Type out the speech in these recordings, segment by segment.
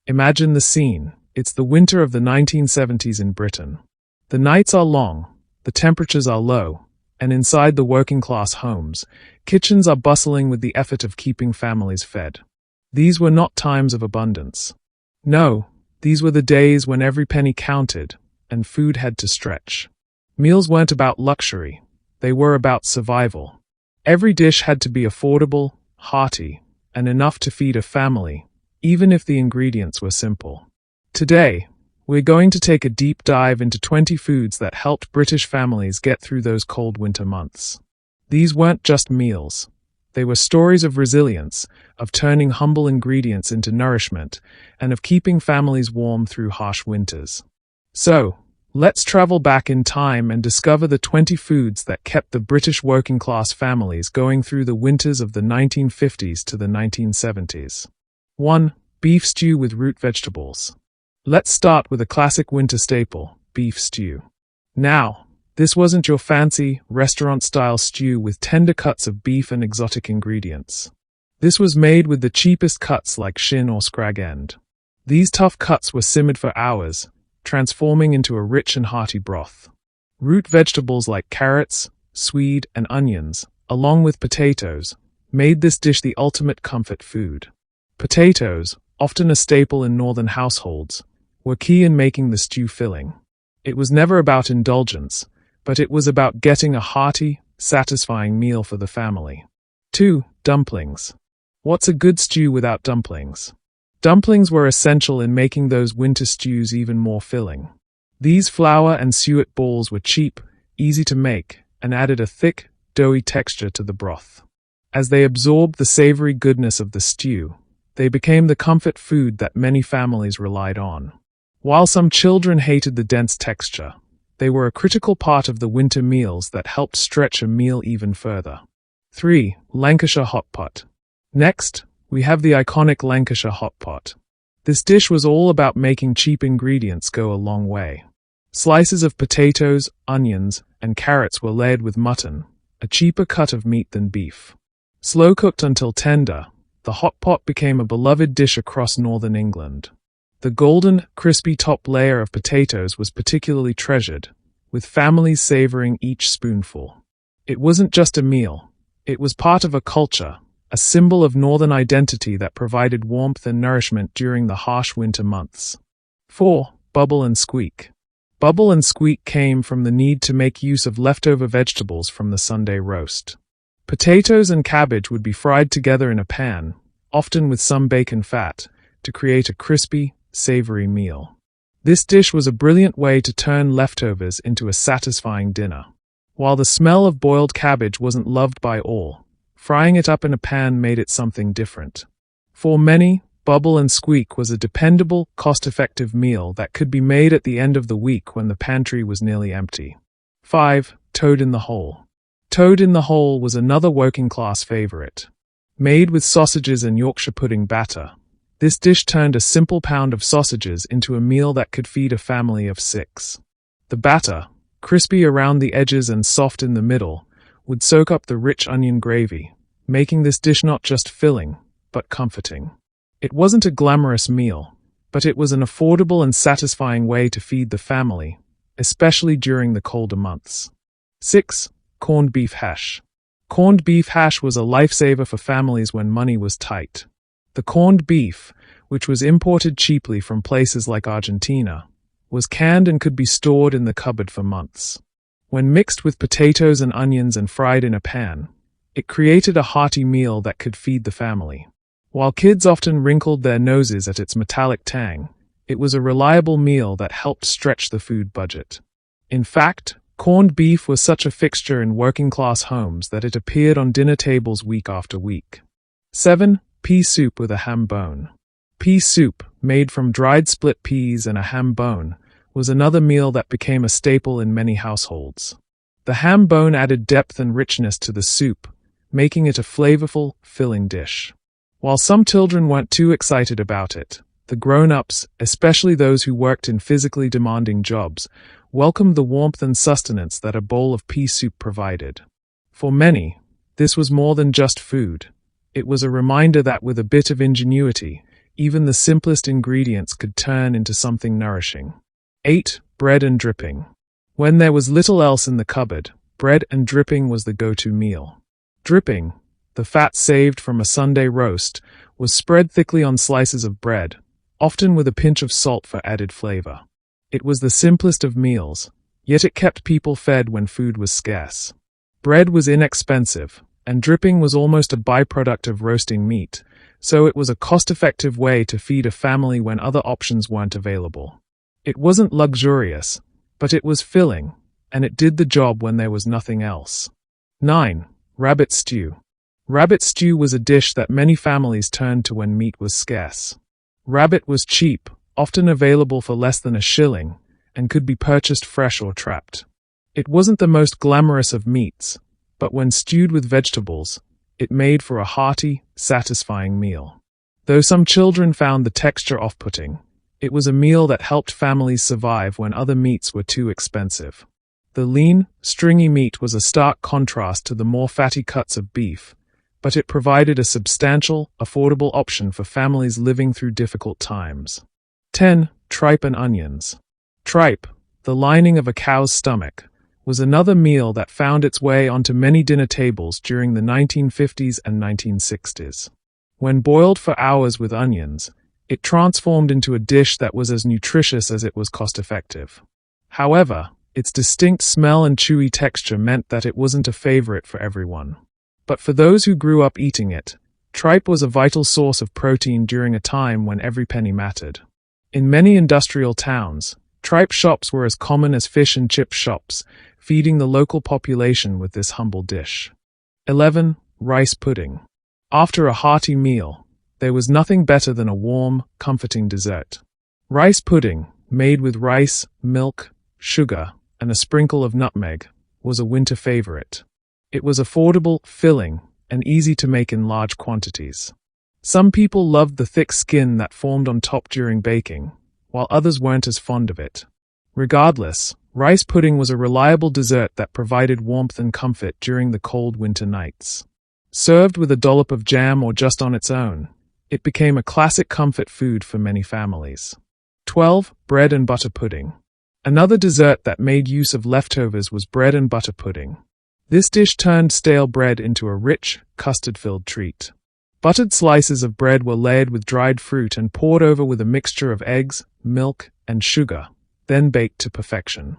Imagine the scene. It's the winter of the 1970s in Britain. The nights are long, the temperatures are low, and inside the working-class homes, kitchens are bustling with the effort of keeping families fed. These were not times of abundance. No, these were the days when every penny counted, and food had to stretch. Meals weren't about luxury, they were about survival. Every dish had to be affordable, hearty, and enough to feed a family, even if the ingredients were simple. Today, we're going to take a deep dive into 20 foods that helped British families get through those cold winter months. These weren't just meals. They were stories of resilience, of turning humble ingredients into nourishment, and of keeping families warm through harsh winters. So, let's travel back in time and discover the 20 foods that kept the British working-class families going through the winters of the 1950s to the 1970s. 1. Beef stew with root vegetables. Let's start with a classic winter staple, beef stew. Now, this wasn't your fancy, restaurant-style stew with tender cuts of beef and exotic ingredients. This was made with the cheapest cuts like shin or scrag end. These tough cuts were simmered for hours, transforming into a rich and hearty broth. Root vegetables like carrots, swede, and onions, along with potatoes, made this dish the ultimate comfort food. Potatoes, often a staple in northern households, were key in making the stew filling. It was never about indulgence, but it was about getting a hearty, satisfying meal for the family. 2. Dumplings. What's a good stew without dumplings? Dumplings were essential in making those winter stews even more filling. These flour and suet balls were cheap, easy to make, and added a thick, doughy texture to the broth. As they absorbed the savory goodness of the stew, they became the comfort food that many families relied on. While some children hated the dense texture, they were a critical part of the winter meals that helped stretch a meal even further. 3. Lancashire hot pot. Next, we have the iconic Lancashire hot pot. This dish was all about making cheap ingredients go a long way. Slices of potatoes, onions, and carrots were layered with mutton, a cheaper cut of meat than beef. Slow cooked until tender, the hot pot became a beloved dish across northern England. The golden, crispy top layer of potatoes was particularly treasured, with families savoring each spoonful. It wasn't just a meal, it was part of a culture, a symbol of northern identity that provided warmth and nourishment during the harsh winter months. 4. Bubble and squeak. Bubble and squeak came from the need to make use of leftover vegetables from the Sunday roast. Potatoes and cabbage would be fried together in a pan, often with some bacon fat, to create a crispy, savory meal. This dish was a brilliant way to turn leftovers into a satisfying dinner. While the smell of boiled cabbage wasn't loved by all, frying it up in a pan made it something different. For many, bubble and squeak was a dependable, cost-effective meal that could be made at the end of the week when the pantry was nearly empty. 5. Toad in the hole. Toad in the hole was another working-class favorite. Made with sausages and Yorkshire pudding batter, this dish turned a simple pound of sausages into a meal that could feed a family of 6. The batter, crispy around the edges and soft in the middle, would soak up the rich onion gravy, making this dish not just filling, but comforting. It wasn't a glamorous meal, but it was an affordable and satisfying way to feed the family, especially during the colder months. 6. Corned beef hash. Corned beef hash was a lifesaver for families when money was tight. The corned beef, which was imported cheaply from places like Argentina, was canned and could be stored in the cupboard for months. When mixed with potatoes and onions and fried in a pan, it created a hearty meal that could feed the family. While kids often wrinkled their noses at its metallic tang, it was a reliable meal that helped stretch the food budget. In fact, corned beef was such a fixture in working-class homes that it appeared on dinner tables week after week. 7. Pea soup with a ham bone. Pea soup, made from dried split peas and a ham bone, was another meal that became a staple in many households. The ham bone added depth and richness to the soup, making it a flavorful, filling dish. While some children weren't too excited about it, the grown-ups, especially those who worked in physically demanding jobs, welcomed the warmth and sustenance that a bowl of pea soup provided. For many, this was more than just food. It was a reminder that with a bit of ingenuity, even the simplest ingredients could turn into something nourishing. 8. Bread and dripping. When there was little else in the cupboard, bread and dripping was the go-to meal. Dripping, the fat saved from a Sunday roast, was spread thickly on slices of bread, often with a pinch of salt for added flavor. It was the simplest of meals, yet it kept people fed when food was scarce. Bread was inexpensive, and dripping was almost a byproduct of roasting meat, so it was a cost-effective way to feed a family when other options weren't available. It wasn't luxurious, but it was filling, and it did the job when there was nothing else. 9. Rabbit stew. Rabbit stew was a dish that many families turned to when meat was scarce. Rabbit was cheap, often available for less than a shilling, and could be purchased fresh or trapped. It wasn't the most glamorous of meats, but when stewed with vegetables, it made for a hearty, satisfying meal. Though some children found the texture off-putting, it was a meal that helped families survive when other meats were too expensive. The lean, stringy meat was a stark contrast to the more fatty cuts of beef, but it provided a substantial, affordable option for families living through difficult times. 10. Tripe and onions. Tripe, the lining of a cow's stomach, was another meal that found its way onto many dinner tables during the 1950s and 1960s. When boiled for hours with onions, it transformed into a dish that was as nutritious as it was cost-effective. However, its distinct smell and chewy texture meant that it wasn't a favorite for everyone. But for those who grew up eating it, tripe was a vital source of protein during a time when every penny mattered. In many industrial towns, tripe shops were as common as fish and chip shops, feeding the local population with this humble dish. 11. Rice pudding. After a hearty meal, there was nothing better than a warm, comforting dessert. Rice pudding, made with rice, milk, sugar, and a sprinkle of nutmeg, was a winter favorite. It was affordable, filling, and easy to make in large quantities. Some people loved the thick skin that formed on top during baking, while others weren't as fond of it. Regardless, rice pudding was a reliable dessert that provided warmth and comfort during the cold winter nights. Served with a dollop of jam or just on its own, it became a classic comfort food for many families. 12. Bread and butter pudding. Another dessert that made use of leftovers was bread and butter pudding. This dish turned stale bread into a rich, custard-filled treat. Buttered slices of bread were layered with dried fruit and poured over with a mixture of eggs, milk, and sugar, then baked to perfection.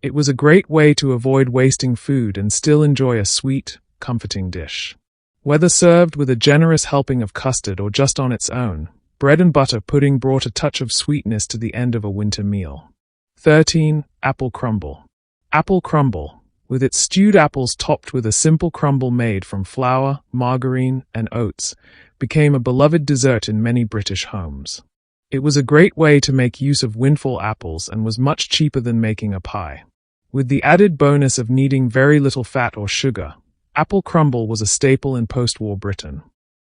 It was a great way to avoid wasting food and still enjoy a sweet, comforting dish. Whether served with a generous helping of custard or just on its own, bread and butter pudding brought a touch of sweetness to the end of a winter meal. 13. Apple crumble. Apple crumble, with its stewed apples topped with a simple crumble made from flour, margarine, and oats, became a beloved dessert in many British homes. It was a great way to make use of windfall apples and was much cheaper than making a pie. With the added bonus of needing very little fat or sugar, apple crumble was a staple in post-war Britain.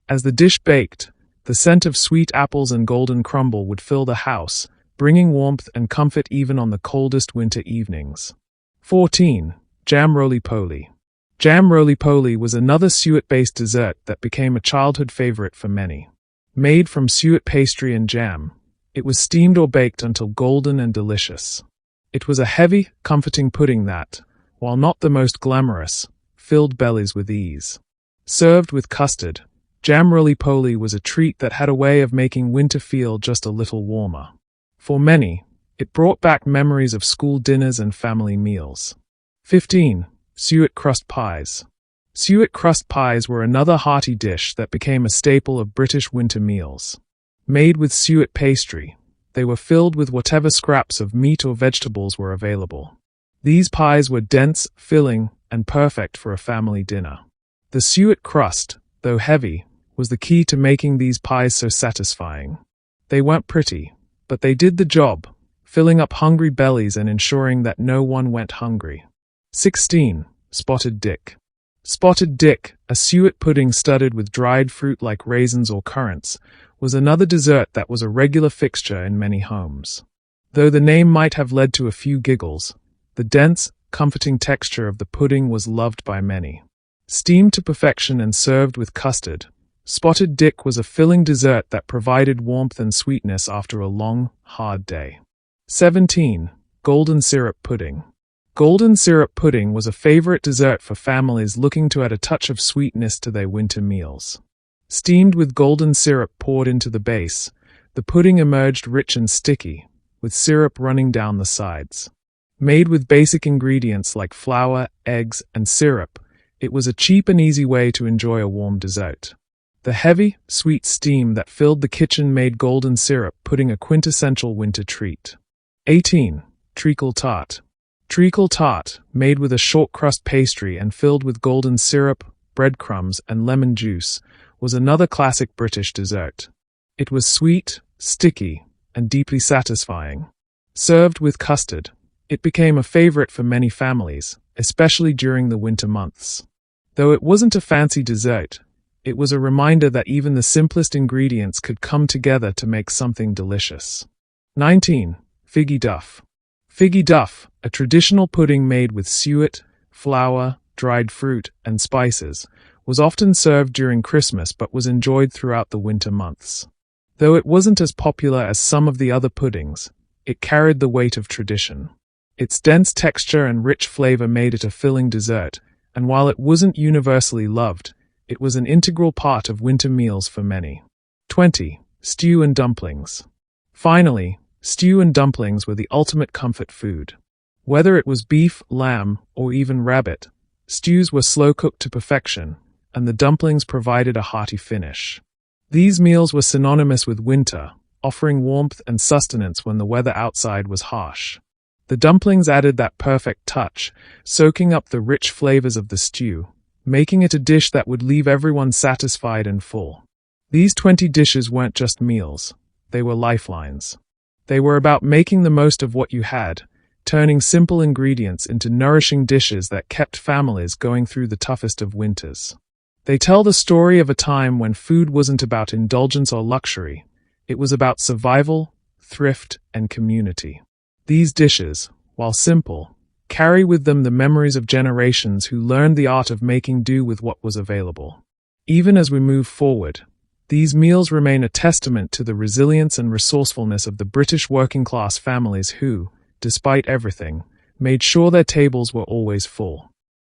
As the dish baked, the scent of sweet apples and golden crumble would fill the house, bringing warmth and comfort even on the coldest winter evenings. 14. Jam roly-poly. Jam roly-poly was another suet-based dessert that became a childhood favorite for many. Made from suet pastry and jam, it was steamed or baked until golden and delicious. It was a heavy, comforting pudding that, while not the most glamorous, filled bellies with ease. Served with custard, jam roly-poly was a treat that had a way of making winter feel just a little warmer. For many, it brought back memories of school dinners and family meals. 15. Suet crust pies. Suet crust pies were another hearty dish that became a staple of British winter meals. Made with suet pastry, they were filled with whatever scraps of meat or vegetables were available. These pies were dense, filling, and perfect for a family dinner. The suet crust, though heavy, was the key to making these pies so satisfying. They weren't pretty, but they did the job, filling up hungry bellies and ensuring that no one went hungry. 16. Spotted dick. Spotted dick, a suet pudding studded with dried fruit like raisins or currants, was another dessert that was a regular fixture in many homes. Though the name might have led to a few giggles, the dense, comforting texture of the pudding was loved by many. Steamed to perfection and served with custard, Spotted dick was a filling dessert that provided warmth and sweetness after a long, hard day. 17. Golden syrup pudding. Golden syrup pudding was a favorite dessert for families looking to add a touch of sweetness to their winter meals. Steamed with golden syrup poured into the base, the pudding emerged rich and sticky, with syrup running down the sides. Made with basic ingredients like flour, eggs, and syrup, it was a cheap and easy way to enjoy a warm dessert. The heavy, sweet steam that filled the kitchen made golden syrup pudding a quintessential winter treat. 18. Treacle tart. Treacle tart, made with a short crust pastry and filled with golden syrup, breadcrumbs, and lemon juice, was another classic British dessert. It was sweet, sticky, and deeply satisfying. Served with custard, it became a favorite for many families, especially during the winter months. Though it wasn't a fancy dessert, it was a reminder that even the simplest ingredients could come together to make something delicious. 19. Figgy duff. Figgy duff, a traditional pudding made with suet, flour, dried fruit, and spices, was often served during Christmas but was enjoyed throughout the winter months. Though it wasn't as popular as some of the other puddings, it carried the weight of tradition. Its dense texture and rich flavor made it a filling dessert, and while it wasn't universally loved, it was an integral part of winter meals for many. 20. Stew and dumplings. Finally, stew and dumplings were the ultimate comfort food. Whether it was beef, lamb, or even rabbit, stews were slow-cooked to perfection, and the dumplings provided a hearty finish. These meals were synonymous with winter, offering warmth and sustenance when the weather outside was harsh. The dumplings added that perfect touch, soaking up the rich flavors of the stew, making it a dish that would leave everyone satisfied and full. These 20 dishes weren't just meals, they were lifelines. They were about making the most of what you had, turning simple ingredients into nourishing dishes that kept families going through the toughest of winters. They tell the story of a time when food wasn't about indulgence or luxury, it was about survival, thrift, and community. These dishes, while simple, carry with them the memories of generations who learned the art of making do with what was available. Even as we move forward, these meals remain a testament to the resilience and resourcefulness of the British working-class families who, despite everything, made sure their tables were always full.